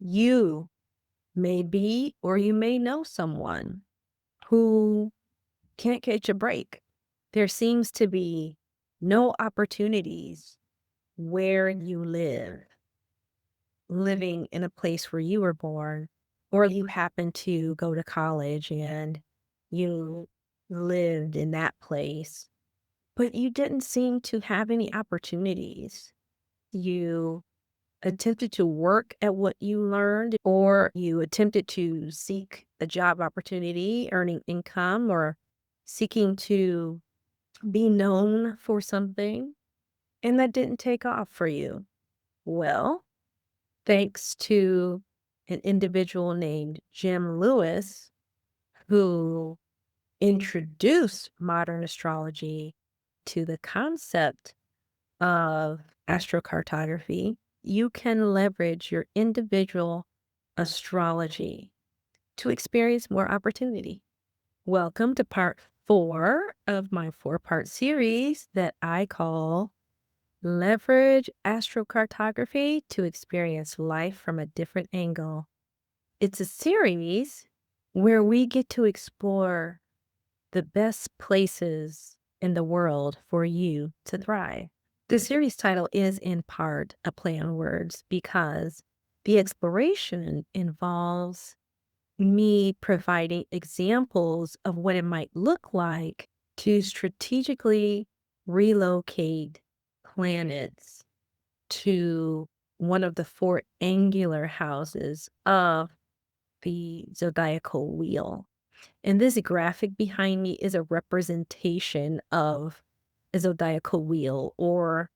You may be or you may know someone who can't catch a break. There seems to be no opportunities where you live, living in a place where you were born, or you happen to go to college and you lived in that place, but you didn't seem to have any opportunities. You attempted to work at what you learned, or you attempted to seek a job opportunity, earning income, or seeking to be known for something, and that didn't take off for you. Well, thanks to an individual named Jim Lewis, who introduced modern astrology to the concept of astrocartography, you can leverage your individual astrology to experience more opportunity. Welcome to part 4 of my 4-part series that I call Leverage Astrocartography to Experience Life from a Different Angle. It's a series where we get to explore the best places in the world for you to thrive. The series title is in part a play on words because the exploration involves me providing examples of what it might look like to strategically relocate planets to one of the 4 angular houses of the zodiacal wheel. And this graphic behind me is a representation of a zodiacal wheel or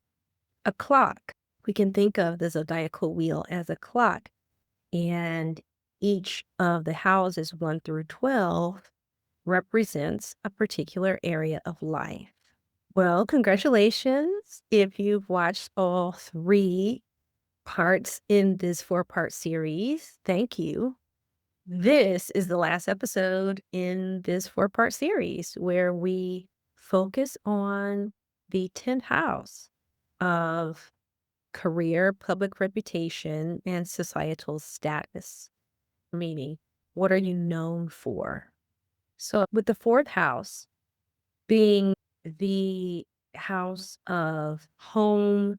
a clock. We can think of the zodiacal wheel as a clock, and each of the houses 1 through 12 represents a particular area of life. Well, congratulations if you've watched all 3 parts in this 4-part series. Thank you. This is the last episode in this 4-part series where we focus on the 10th house of career, public reputation, and societal status, meaning what are you known for? So, with the 4th house being the house of home,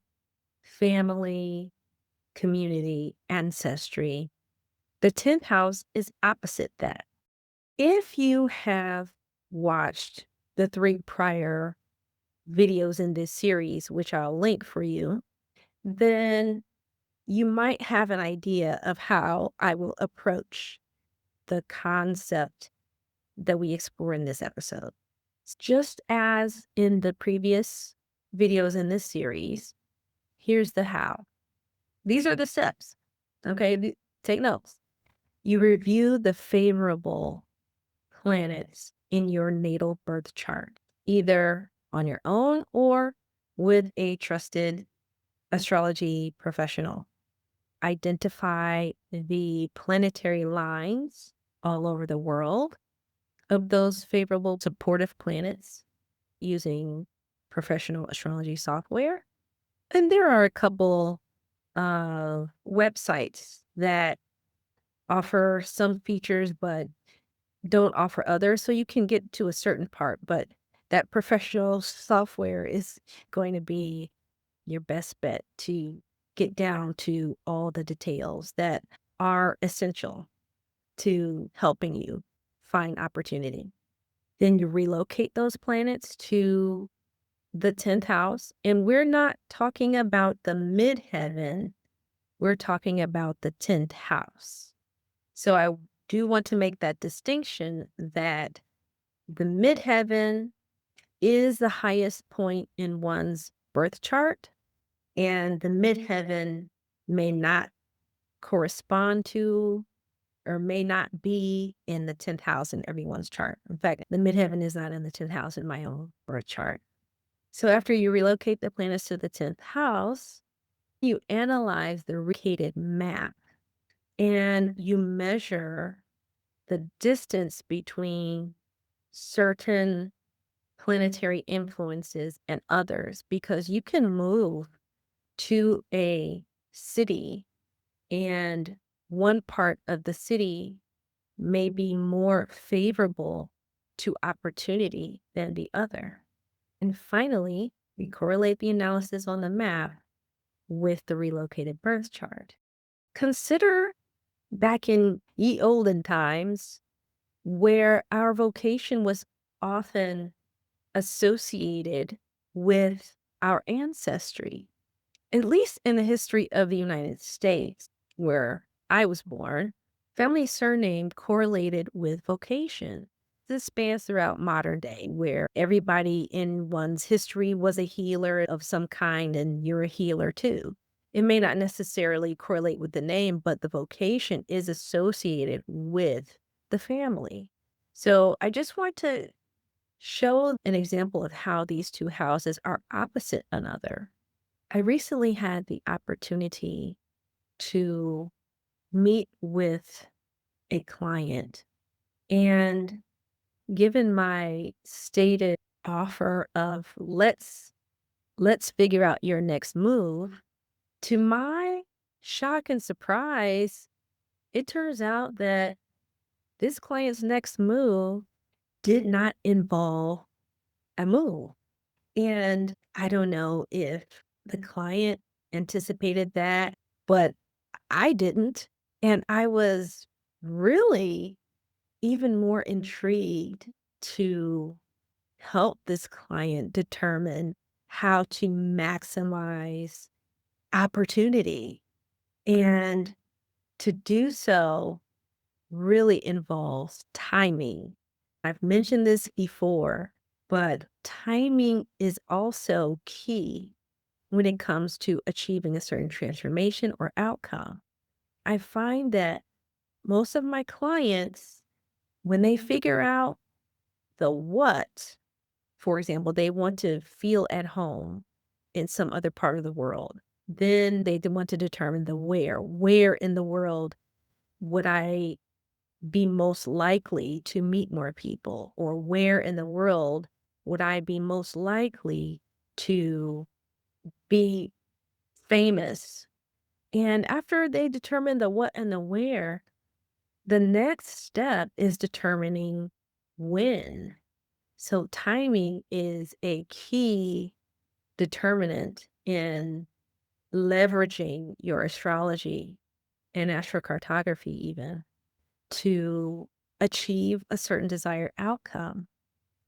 family, community, ancestry, the 10th house is opposite that. If you have watched the 3 prior videos in this series, which I'll link for you, then you might have an idea of how I will approach the concept that we explore in this episode. Just as in the previous videos in this series, here's the how. These are the steps. Okay, take notes. You review the favorable planets in your natal birth chart, either on your own or with a trusted astrology professional. Identify the planetary lines all over the world of those favorable supportive planets using professional astrology software. And there are a couple of websites that offer some features but don't offer others. So you can get to a certain part, but that professional software is going to be your best bet to get down to all the details that are essential to helping you find opportunity. Then you relocate those planets to the 10th house. And we're not talking about the midheaven, we're talking about the 10th house. So I do want to make that distinction that the midheaven is the highest point in one's birth chart, and the midheaven may not correspond to or may not be in the 10th house in everyone's chart. In fact, the midheaven is not in the 10th house in my own birth chart. So after you relocate the planets to the 10th house, you analyze the relocated map and you measure the distance between certain planetary influences and others, because you can move to a city and one part of the city may be more favorable to opportunity than the other. And finally, we correlate the analysis on the map with the relocated birth chart. Consider back in ye olden times where our vocation was often associated with our ancestry. At least in the history of the United States, where I was born, family surname correlated with vocation. This spans throughout modern day, where everybody in one's history was a healer of some kind, and you're a healer too. It may not necessarily correlate with the name, but the vocation is associated with the family. So I just want to show an example of how these two houses are opposite another. I recently had the opportunity to meet with a client, and given my stated offer of let's figure out your next move, to my shock and surprise, it turns out that this client's next move did not involve a move. And I don't know if the client anticipated that, but I didn't. And I was really even more intrigued to help this client determine how to maximize opportunity. And to do so really involves timing. I've mentioned this before, but timing is also key when it comes to achieving a certain transformation or outcome. I find that most of my clients, when they figure out the what, for example, they want to feel at home in some other part of the world, then they want to determine the where. Where in the world would I be most likely to meet more people? Or where in the world would I be most likely to be famous? And after they determine the what and the where, the next step is determining when. So timing is a key determinant in leveraging your astrology and astrocartography even to achieve a certain desired outcome.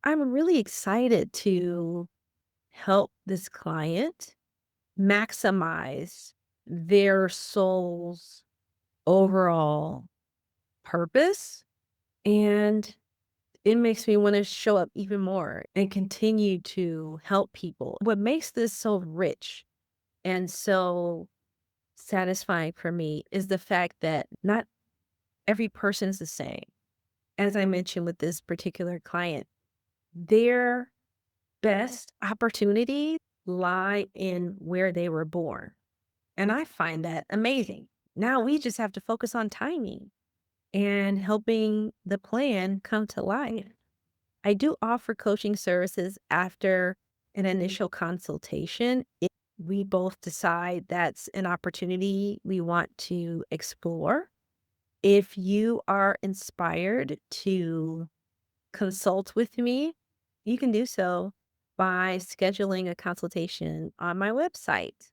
I'm really excited to help this client maximize their soul's overall purpose, and it makes me want to show up even more and continue to help people. What makes this so rich and so satisfying for me is the fact that not every person is the same. As I mentioned with this particular client, their best opportunities lie in where they were born. And I find that amazing. Now we just have to focus on timing and helping the plan come to life. I do offer coaching services after an initial consultation. If we both decide that's an opportunity we want to explore. If you are inspired to consult with me, you can do so by scheduling a consultation on my website.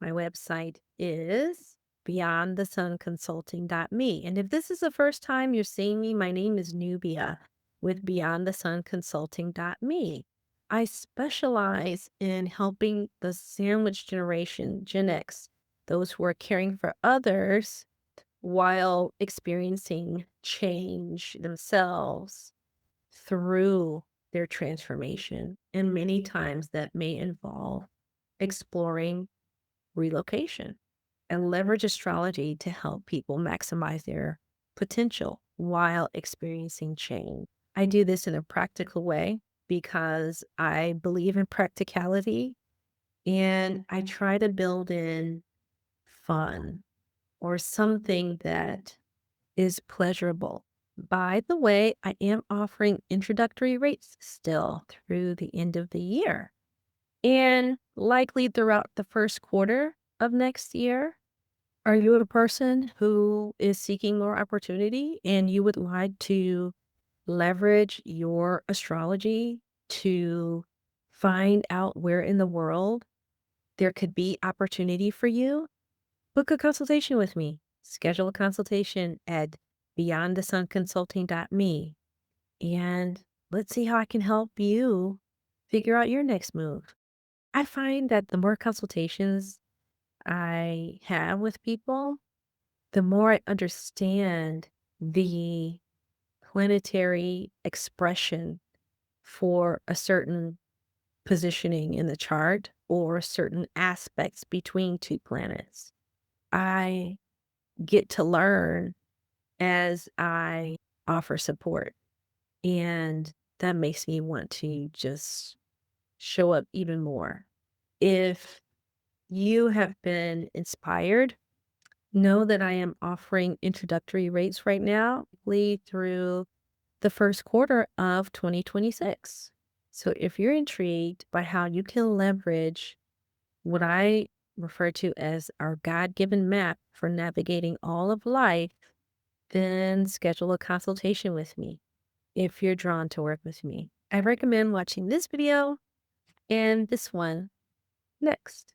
My website is beyondthesunconsulting.me. And if this is the first time you're seeing me, my name is Nubia with beyondthesunconsulting.me. I specialize in helping the sandwich generation, Gen X, those who are caring for others while experiencing change themselves through their transformation. And many times that may involve exploring relocation and leverage astrology to help people maximize their potential while experiencing change. I do this in a practical way because I believe in practicality, and I try to build in fun or something that is pleasurable. By the way, I am offering introductory rates still through the end of the year, and likely throughout the first quarter of next year. Are you a person who is seeking more opportunity and you would like to leverage your astrology to find out where in the world there could be opportunity for you? Book a consultation with me. Schedule a consultation at beyondthesunconsulting.me and let's see how I can help you figure out your next move. I find that the more consultations I have with people, the more I understand the planetary expression for a certain positioning in the chart or certain aspects between two planets. I get to learn as I offer support, and that makes me want to just show up even more. If you have been inspired, know that I am offering introductory rates right now, lead through the first quarter of 2026. So if you're intrigued by how you can leverage what I refer to as our God-given map for navigating all of life, then schedule a consultation with me if you're drawn to work with me. I recommend watching this video and this one next.